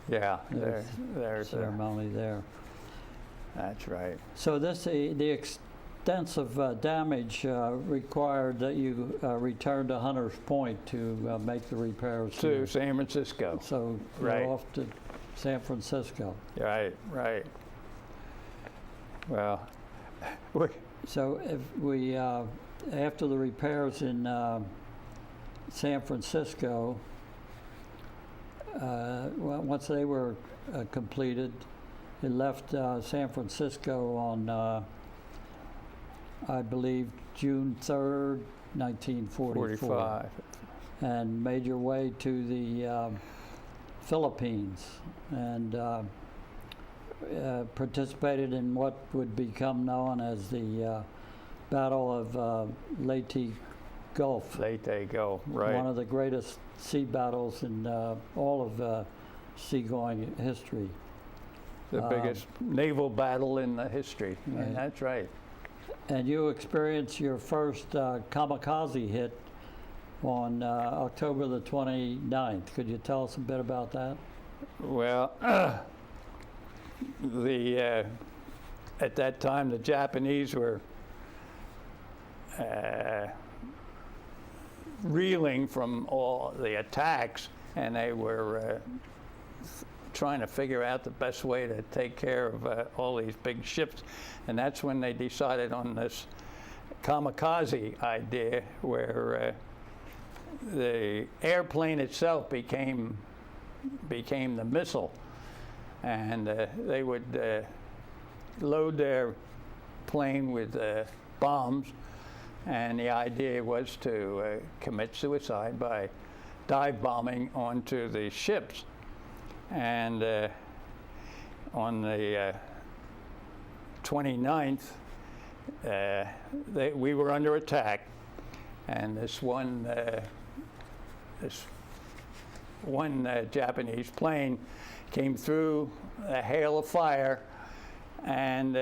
Yeah, There's there's ceremony there. that's right. So the extensive damage required that you return to Hunters Point to make the repairs To San Francisco. So Right. you're off to San Francisco. Right, right. Well, So if we after the repairs in San Francisco, once they were completed, it left San Francisco on, I believe, June 3rd, 1944, 45. and made your way to the Philippines and participated in what would become known as the Battle of Leyte Gulf. Leyte Gulf, right. One of the greatest sea battles in all of seagoing history. The biggest naval battle in the history. Right. That's right. And you experienced your first kamikaze hit on October the 29th. Could you tell us a bit about that? Well, at that time the Japanese were reeling from all the attacks, and they were trying to figure out the best way to take care of all these big ships, and that's when they decided on this kamikaze idea, where the airplane itself became the missile, and they would load their plane with bombs, and the idea was to commit suicide by dive bombing onto the ships. And on the 29th, we were under attack, and this one Japanese plane came through a hail of fire and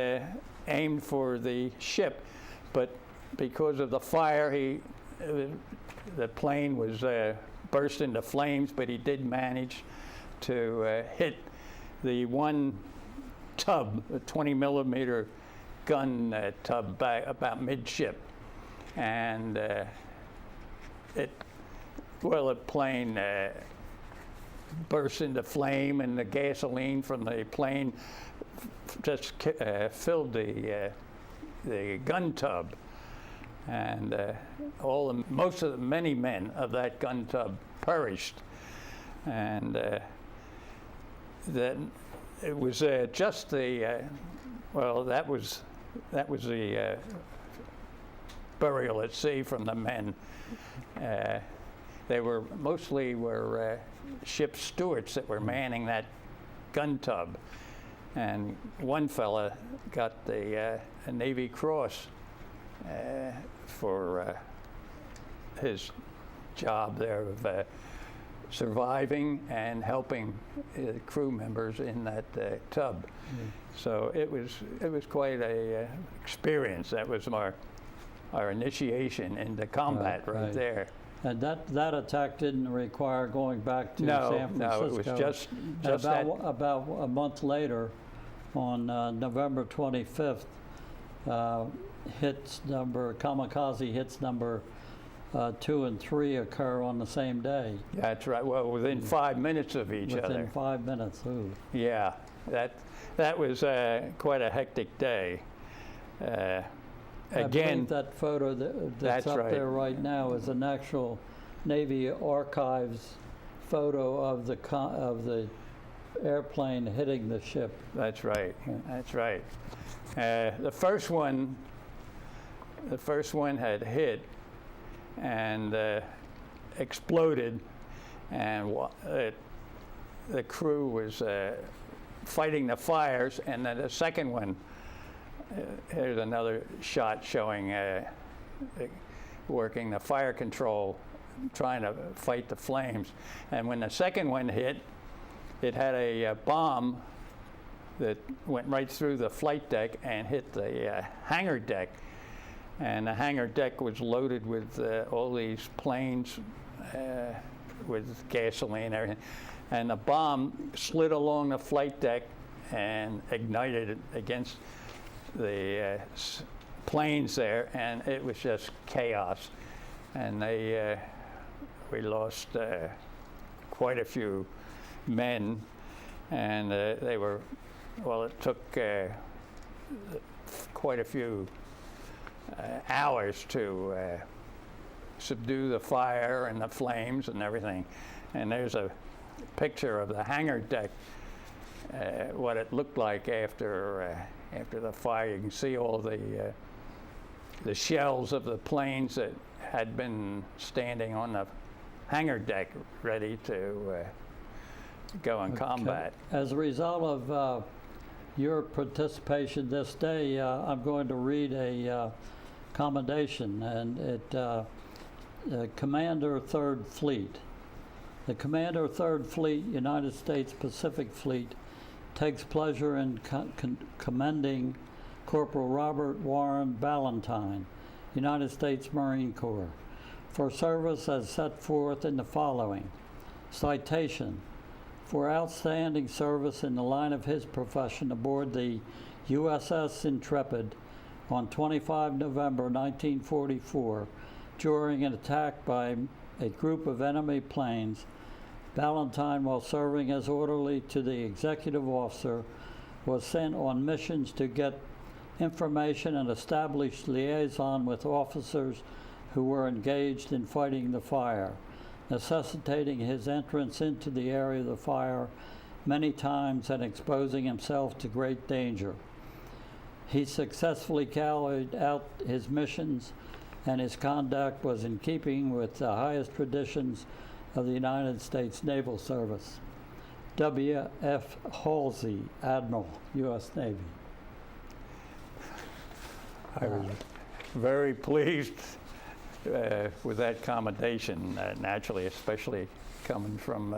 aimed for the ship, but because of the fire, the plane was burst into flames, but he did manage to hit the one tub, a 20 millimeter gun tub about midship, and the plane burst into flame, and the gasoline from the plane just filled the gun tub, and many men of that gun tub perished, and then it was just the that was the burial at sea from the men. They were mostly ship stewards that were manning that gun tub, and one fella got a Navy Cross for his job there of surviving and helping crew members in that tub. So it was quite a experience. That was our initiation into combat right there. And that attack didn't require going back to San Francisco. No, it was just about a month later, on November 25th, kamikaze hits number 2 and 3 occur on the same day. That's right. Well, within 5 minutes of each other. Within 5 minutes. Ooh. Yeah, that was quite a hectic day. I believe that photo that's up right. there right now is an actual Navy Archives photo of the airplane hitting the ship. That's right. That's right. The first one had hit and exploded, and the crew was fighting the fires, and then the second one. Here's another shot showing working the fire control, trying to fight the flames. And when the second one hit, it had a bomb that went right through the flight deck and hit the hangar deck. And the hangar deck was loaded with all these planes with gasoline and everything. And the bomb slid along the flight deck and ignited against the planes there, and it was just chaos. And we lost quite a few men, and they were, well, it took quite a few hours to subdue the fire and the flames and everything. And there's a picture of the hangar deck, what it looked like after the fire. You can see all the shells of the planes that had been standing on the hangar deck ready to go in combat. As a result of your participation this day, I'm going to read a commendation, and it Commander 3rd Fleet. The Commander 3rd Fleet, United States Pacific Fleet, takes pleasure in commending Corporal Robert Warren Balentine, United States Marine Corps, for service as set forth in the following. Citation: for outstanding service in the line of his profession aboard the USS Intrepid on 25 November 1944 during an attack by a group of enemy planes, Balentine, while serving as orderly to the executive officer, was sent on missions to get information and establish liaison with officers who were engaged in fighting the fire, necessitating his entrance into the area of the fire many times and exposing himself to great danger. He successfully carried out his missions, and his conduct was in keeping with the highest traditions of the United States Naval Service. W.F. Halsey, Admiral, U.S. Navy. I was very pleased with that commendation, naturally, especially coming from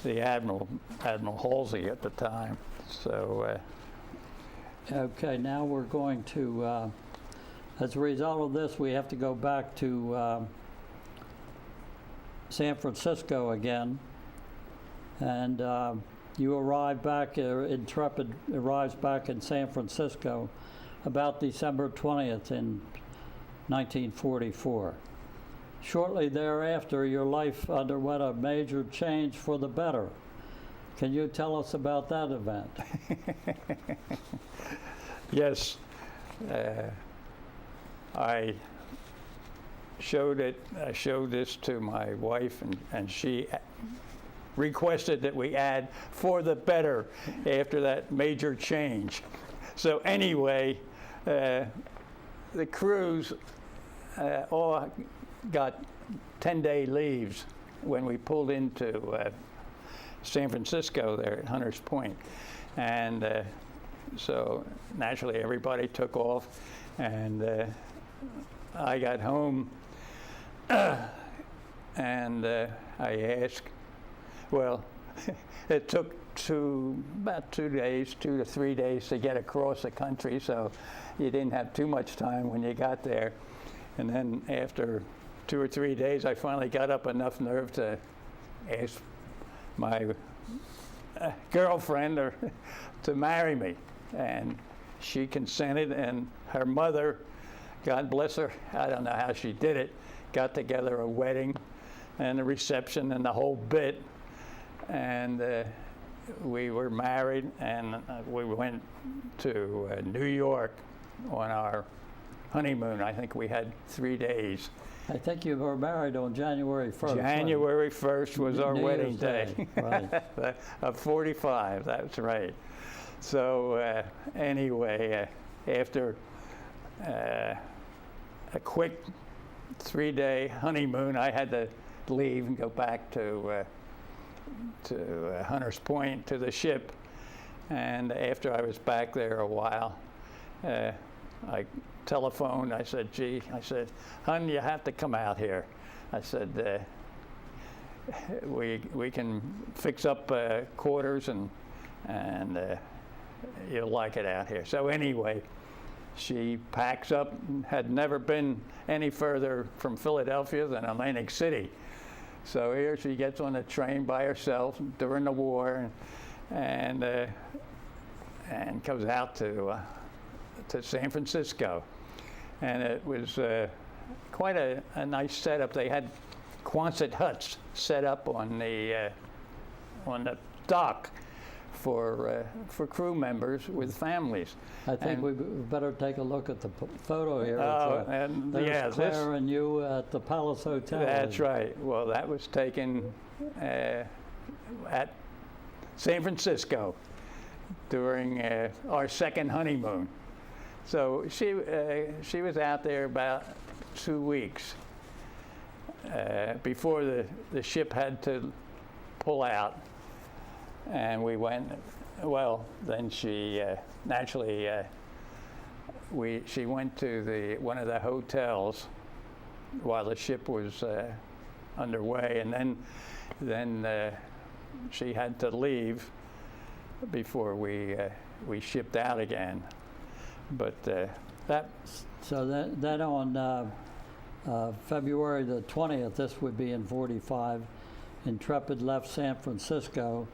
the Admiral Halsey at the time. So. Okay, now we're going to, as a result of this, we have to go back to San Francisco again. And you arrived back, Intrepid arrives back in San Francisco about December 20th in 1944. Shortly thereafter, your life underwent a major change for the better. Can you tell us about that event? Yes. I showed this to my wife, and she requested that we add "for the better" after that major change. So anyway, the crews all got 10-day leaves when we pulled into San Francisco there at Hunters Point. And so naturally everybody took off, and I got home and I asked, well, it took about 2 days, 2 to 3 days to get across the country, so you didn't have too much time when you got there. And then after 2 or 3 days, I finally got up enough nerve to ask my girlfriend to marry me. And she consented, and her mother, God bless her, I don't know how she did it, got together a wedding and a reception and the whole bit. And we were married, and we went to New York on our honeymoon. I think we had 3 days. I think you were married on January 1st. January 1st was our wedding day. Right. Of 45, that's right. So anyway, after a quick 3-day honeymoon, I had to leave and go back to Hunters Point, to the ship. And after I was back there a while, I telephoned. I said, gee, "Hun, you have to come out here." I said, we can fix up quarters, and you'll like it out here. So anyway, she packs up, had never been any further from Philadelphia than Atlantic City. So here she gets on a train by herself during the war, and comes out to San Francisco, and it was quite a nice setup. They had Quonset huts set up on the dock for crew members with families. I think we better take a look at the photo here. There's Claire and you at the Palace Hotel. That's right. Well, that was taken at San Francisco during our second honeymoon. So she was out there about 2 weeks before the ship had to pull out. And we went, well, then she naturally, she went to one of the hotels while the ship was underway, and then she had to leave before we shipped out again. But that. So that on February the 20th, this would be in 45, Intrepid left San Francisco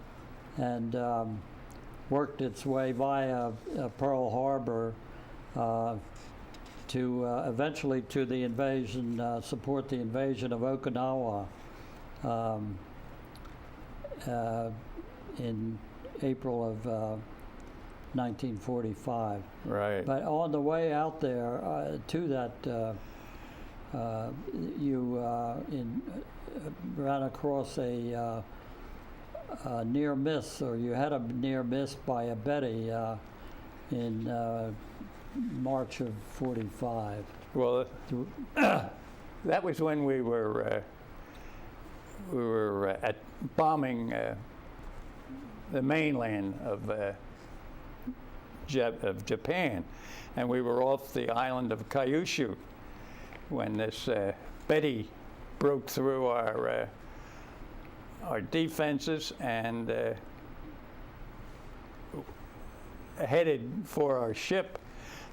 and worked its way via Pearl Harbor to eventually to the invasion, support the invasion of Okinawa in April of 1945. Right. But on the way out there to that, you ran across a near miss, or you had a near miss by a Betty in March of 45. Well, that was when we were at bombing the mainland of Japan, and we were off the island of Kyushu when this Betty broke through our defenses and headed for our ship,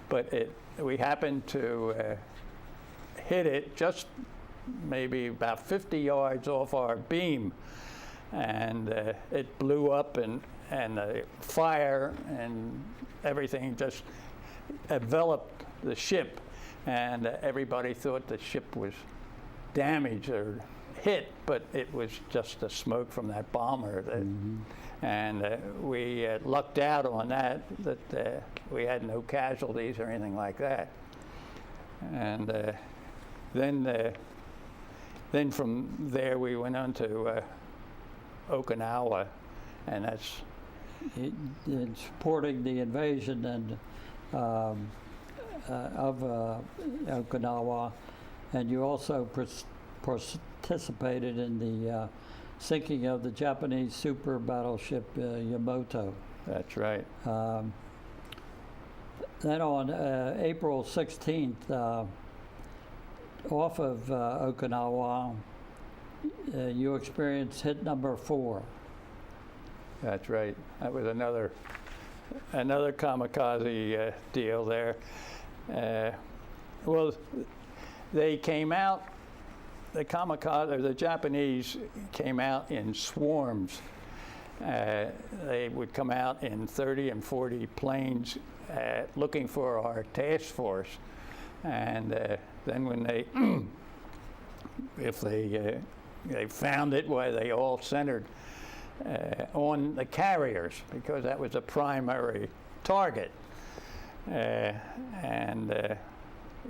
but we happened to hit it just maybe about 50 yards off our beam, and it blew up, and the fire and everything just enveloped the ship, and everybody thought the ship was damaged or hit, but it was just the smoke from that bomber. And we lucked out on that we had no casualties or anything like that. And then from there we went on to Okinawa, and that's in supporting the invasion and of Okinawa, and you also participated in the sinking of the Japanese super battleship Yamato. That's right. Then on April 16th, off of Okinawa, you experienced hit number 4. That's right. That was another kamikaze deal there. Well, they came out. The Japanese came out in swarms. They would come out in 30 and 40 planes looking for our task force, and then when if they found it, why they all centered on the carriers, because that was a primary target, and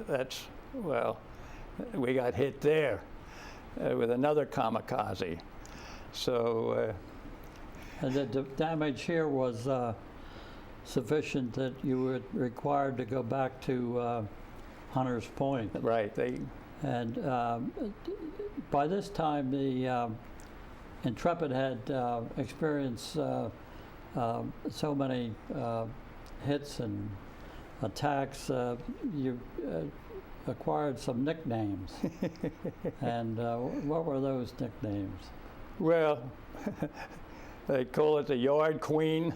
that's, well, we got hit there with another kamikaze. So and the damage here was sufficient that you were required to go back to Hunters Point. Right. And by this time, the Intrepid had experienced so many hits and attacks. You acquired some nicknames. And what were those nicknames? Well, they call it the Yard Queen.